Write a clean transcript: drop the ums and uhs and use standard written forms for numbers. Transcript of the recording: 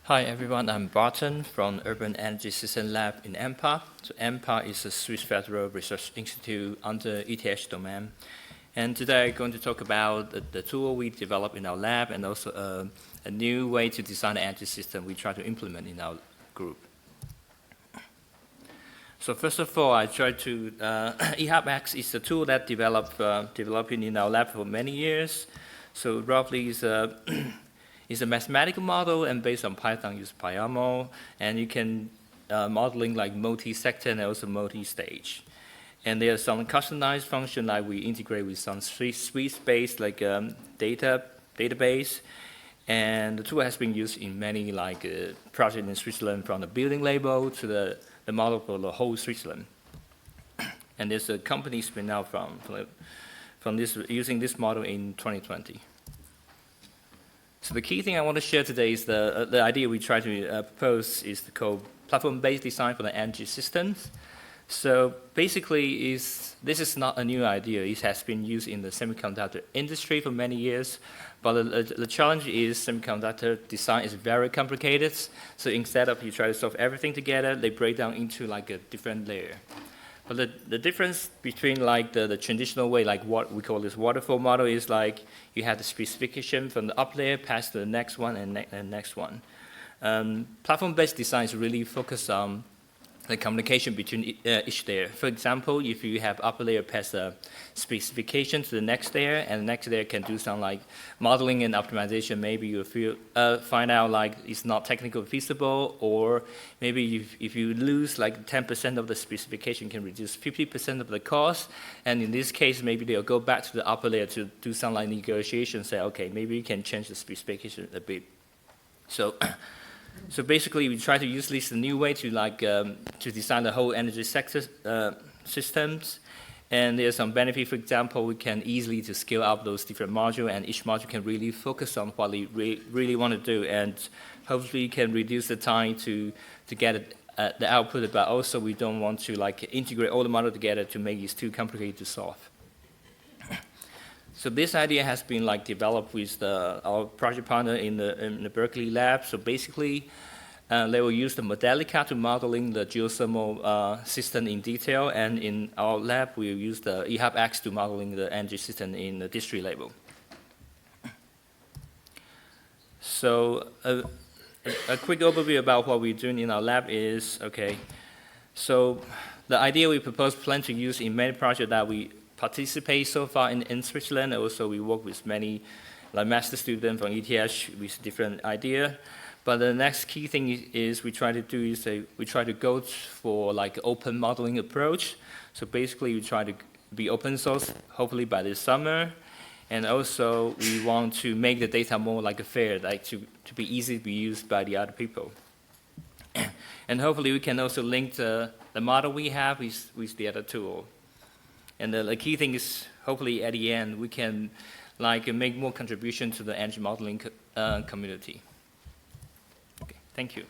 Hi everyone, I'm Barton from Urban Energy System Lab in EMPA. So EMPA is a Swiss Federal Research Institute under ETH domain. And today I'm going to talk about the tool we developed in our lab and also a new way to design the energy system we try to implement in our group. So first of all, I try to, ehubX is a tool that developing in our lab for many years. So roughly it's a mathematical model and based on Python, use PyAML, and you can modeling like multi-sector and also multi-stage. And there's some customized function like we integrate with some Swiss-based like database, and the tool has been used in many like projects in Switzerland, from the building label to the model for the whole Switzerland. And there's a company spin out from this using this model in 2020. So the key thing I want to share today is the idea we try to propose is the platform-based design for the energy systems. So basically, this is not a new idea. It has been used in the semiconductor industry for many years. But the challenge is semiconductor design is very complicated. So instead of you try to solve everything together, they break down into like a different layer. But the difference between like the traditional way, like what we call this waterfall model, is like you have the specification from the up layer past the next one and next one. Platform-based design is really focused on the communication between each layer. For example, if you have upper layer pass a specification to the next layer, and the next layer can do some like modeling and optimization, maybe you find out like it's not technically feasible, or maybe if you lose like 10% of the specification, can reduce 50% of the cost. And in this case, maybe they'll go back to the upper layer to do some like negotiation, say, okay, maybe you can change the specification a bit. So basically, we try to use this new way to like to design the whole energy sector systems, and there's some benefit. For example, we can easily to scale up those different modules, and each module can really focus on what they really want to do, and hopefully can reduce the time to get the output. But also, we don't want to like integrate all the modules together to make it too complicated to solve. So this idea has been like developed with our project partner in the Berkeley lab. So basically, they will use the Modelica to modeling the geothermal system in detail, and in our lab we will use the ehubX to modeling the energy system in the district level. So a quick overview about what we're doing in our lab is, okay, so the idea we plan to use in many projects that we participate so far in Switzerland. Also, we work with many like master students from ETH with different idea. But the next key thing is we try to go for like open modeling approach. So basically, we try to be open source, hopefully by this summer. And also, we want to make the data more like fair, like to be easy to be used by the other people. And hopefully, we can also link the model we have with the other tool. And the key thing is, hopefully at the end, we can like make more contribution to the energy modeling community. Okay, thank you.